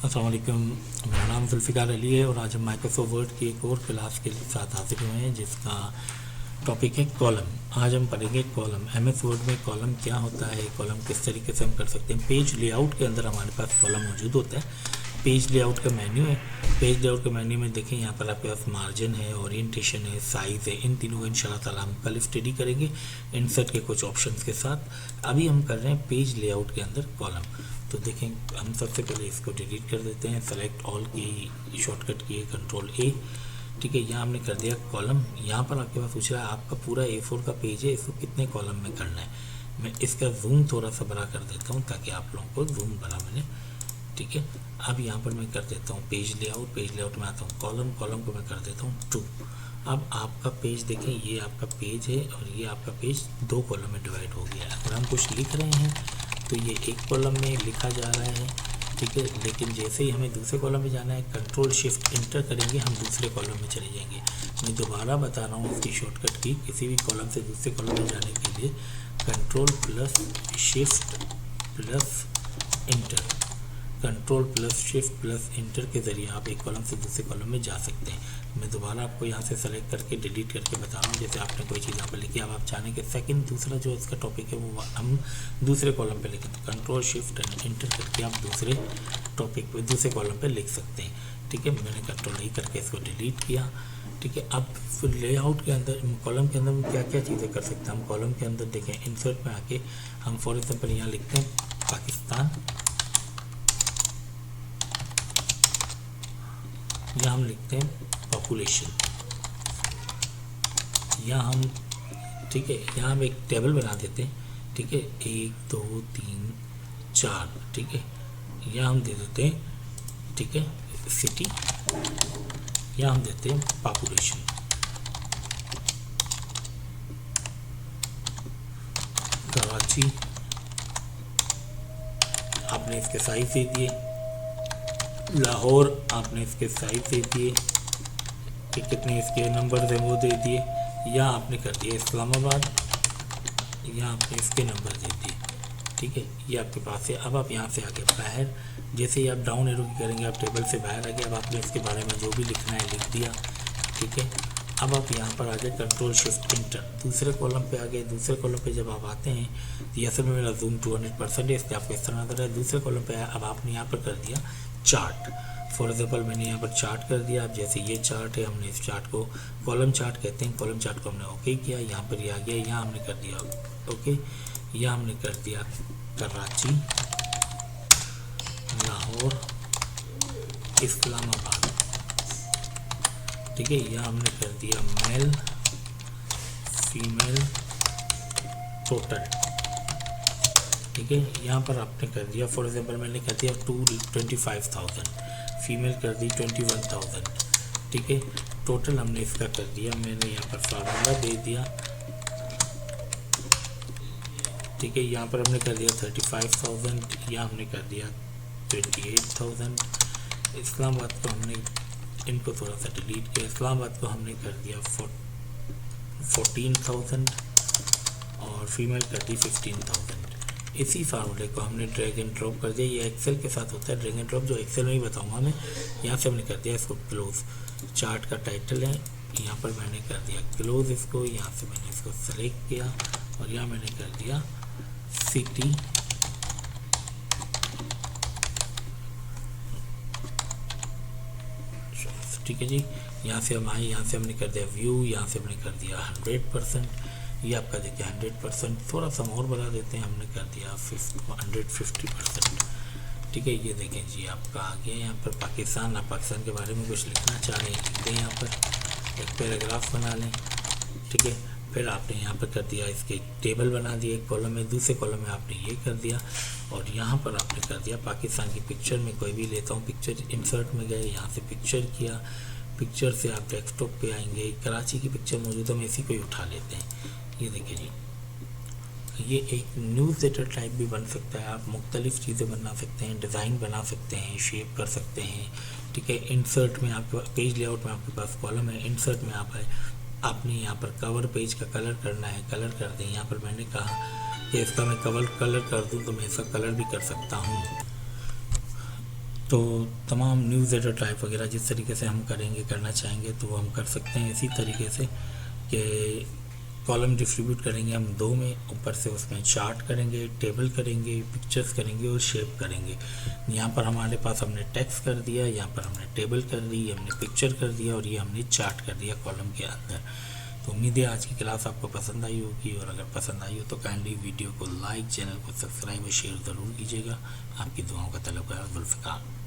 अस्सलाम वालेकुम। मेरा नाम जुल्फ़िकार अली है और आज हम माइक्रोसॉफ्ट वर्ड की एक और क्लास के साथ हाजिर हुए हैं जिसका टॉपिक है कॉलम। आज हम पढ़ेंगे कॉलम। एमएस वर्ड में कॉलम क्या होता है, कॉलम किस तरीके से हम कर सकते हैं। पेज लेआउट के अंदर हमारे पास कॉलम मौजूद होता है। पेज लेआउट का मेन्यू है। पेज लेआउट के मेन्यू में देखें यहाँ पर आपके पास मार्जिन है, ओरिएंटेशन है, साइज़ है। इन तीनों को इंशाल्लाह ताला हम कल स्टडी करेंगे इंसर्ट के कुछ ऑप्शंस के साथ। अभी हम कर रहे हैं पेज लेआउट के अंदर कॉलम। तो देखें, हम सबसे पहले इसको डिलीट कर देते हैं। सेलेक्ट ऑल की शॉर्टकट की है कंट्रोल ए। ठीक है, यहाँ हमने कर दिया कॉलम। यहाँ पर आपके पास पूछ रहा है आपका पूरा A4 का पेज है, इसको कितने कॉलम में करना है। मैं इसका जूम थोड़ा सा बड़ा कर देता हूँ ताकि आप लोगों को जूम बड़ा मिले। ठीक है, अब यहाँ पर मैं कर देता हूँ पेज लेआउट। पेज लेआउट में आता हूँ कॉलम, कॉलम को मैं कर देता हूँ 2। अब आपका पेज देखें, ये आपका पेज है और ये आपका पेज 2 कॉलम में डिवाइड हो गया है। अगर हम कुछ लिख रहे हैं तो ये एक कॉलम में लिखा जा रहा है, ठीक है। लेकिन जैसे ही हमें दूसरे कॉलम में जाना है, कंट्रोल शिफ्ट इंटर करेंगे, हम दूसरे कॉलम में चले जाएंगे। मैं दोबारा बता रहा हूँ इसकी शॉर्टकट की, किसी भी कॉलम से दूसरे कॉलम में जाने के लिए control plus shift plus inter, control plus shift plus inter के ज़रिए आप एक कॉलम से दूसरे कॉलम में जा सकते हैं। मैं दोबारा आपको यहाँ से सेलेक्ट करके डिलीट करके बता रहा हूँ। जैसे आपने कोई चीज़ यहाँ पर लिखी, अब आप चाहें कि सेकंड दूसरा जो इसका टॉपिक है वो हम दूसरे कॉलम पे लिखें, तो कंट्रोल शिफ्ट एंड इंटर करके आप दूसरे टॉपिक पे दूसरे कॉलम पे लिख सकते हैं। ठीक है, मैंने कंट्रोल ई करके इसको डिलीट किया। ठीक है, अब लेआउट के अंदर कॉलम के अंदर क्या क्या चीज़ें कर सकते हैं हम कॉलम के अंदर। देखें, इंसर्ट में आके हम फॉर एग्जाम्पल यहाँ लिखते हैं पाकिस्तान, यहाँ हम लिखते हैं पॉपुलेशन, यहाँ हम, ठीक है, यहाँ हम एक टेबल बना देते हैं। ठीक है, 1 2 3 4, ठीक है, यहाँ हम दे देते हैं, ठीक है, सिटी, यहाँ हम देते हैं पॉपुलेशन। कराची आपने इसके साइज दे दिए, लाहौर आपने इसके साइज दे दिए कि कितने इसके नंबर हैं वो दे दिए। यहाँ आपने कर दिया इस्लामाबाद, यहाँ आपने इसके नंबर दे दिए। ठीक है, ये आपके पास है। अब आप यहाँ से आगे बाहर, जैसे ही आप डाउन एरो की करेंगे आप टेबल से बाहर आ गए। अब आपने इसके बारे में जो भी लिखना है लिख दिया। ठीक है, अब आप यहाँ पर आगे कंट्रोल शिफ्ट इंटर, दूसरे कॉलम पे आ गए। दूसरे कॉलम पे जब आप आते हैं तो ये असल में मेरा जूम 200% है, इसलिए आपको इस तरह नजर है। दूसरे कॉलम पे आया, अब आपने यहाँ पर कर दिया चार्ट। फॉर एग्जाम्पल मैंने यहाँ पर चार्ट कर दिया। अब जैसे ये चार्ट है, हमने इस चार्ट को कॉलम चार्ट कहते हैं, कॉलम चार्ट को हमने ओके किया। यहाँ पर ये आ गया, यहाँ हमने कर दिया ओके, यहाँ हमने कर दिया कराची, लाहौर, इस्लामाबाद। ठीक है, यहाँ हमने कर दिया मेल फीमेल टोटल। ठीक है, यहाँ पर आपने कर दिया, फॉर एग्जाम्पल मैंने कर दिया 25,000, फीमेल कर दी 21,000। ठीक है, टोटल हमने इसका कर दिया, मैंने यहाँ पर फार्मूला दे दिया। ठीक है, यहाँ पर हमने कर दिया 35,000, यहाँ हमने कर दिया 28,000। इस्लामाबाद को हमने, इनको थोड़ा सा डिलीट किया, इस्लामाबाद को हमने कर दिया 14,000 और फीमेल कर दी 15,000। इसी फार्मूले को हमने ड्रैग एंड ड्रॉप कर दिया। ये एक्सेल के साथ होता है ड्रैग एंड ड्रॉप, जो एक्सेल में ही बताऊंगा मैं। यहाँ से हमने कर दिया इसको क्लोज। चार्ट का टाइटल है, यहाँ पर मैंने कर दिया क्लोज इसको। यहाँ से मैंने इसको सेलेक्ट किया और यहाँ मैंने कर दिया सिटी, ठीक है जी। यहाँ से हम आए, यहाँ से हमने कर दिया व्यू, यहाँ से हमने कर दिया 100%। ये आपका देखिए 100%, थोड़ा सा और बढ़ा देते हैं, हमने कर दिया 150%। ठीक है, ये देखें जी आपका आ गया यहाँ पर पाकिस्तान। आप पाकिस्तान के बारे में कुछ लिखना चाह रहे हैं, लिखते हैं यहाँ पर, एक पैराग्राफ बना लें। ठीक है, फिर आपने यहाँ पर कर दिया इसके टेबल बना दिया एक कॉलम में, दूसरे कॉलम में आपने ये कर दिया और यहाँ पर आपने कर दिया पाकिस्तान की पिक्चर। में कोई भी लेता हूँ पिक्चर, इंसर्ट में गए, यहाँ से पिक्चर किया, पिक्चर से आप डेस्कटॉप पे आएंगे, कराची की पिक्चर मौजूद है, हम इसी को ही उठा लेते हैं। ये देखिए जी, ये एक न्यूज़ लेटर टाइप भी बन सकता है। आप मुख्तलिफ़ चीज़ें बना सकते हैं, डिज़ाइन बना सकते हैं, शेप कर सकते हैं। ठीक है, इंसर्ट में आपके पेज लेआउट में आपके पास कॉलम है, इंसर्ट में आप है, आपने यहाँ पर कवर पेज का कलर करना है, कलर कर दें। यहाँ पर मैंने कहा कि इसका मैं कलर कर दूँ तो मैं इसका कलर भी कर सकता हूँ। तो तमाम न्यूज़ एडिटर टाइप वगैरह जिस तरीके से हम करना चाहेंगे तो वो हम कर सकते हैं इसी तरीके से कि कॉलम डिस्ट्रीब्यूट करेंगे हम दो में, ऊपर से उसमें चार्ट करेंगे, टेबल करेंगे, पिक्चर्स करेंगे और शेप करेंगे। यहाँ पर हमारे पास हमने टेक्स्ट कर दिया, यहाँ पर हमने टेबल कर दी, हमने पिक्चर कर दिया और ये हमने चार्ट कर दिया कॉलम के अंदर। तो उम्मीद है आज की क्लास आपको पसंद आई होगी, और अगर पसंद आई हो तो काइंडली वीडियो को लाइक, चैनल को सब्सक्राइब और शेयर ज़रूर कीजिएगा। आपकी दुआओं का तलबगार जुल्फ़िकार।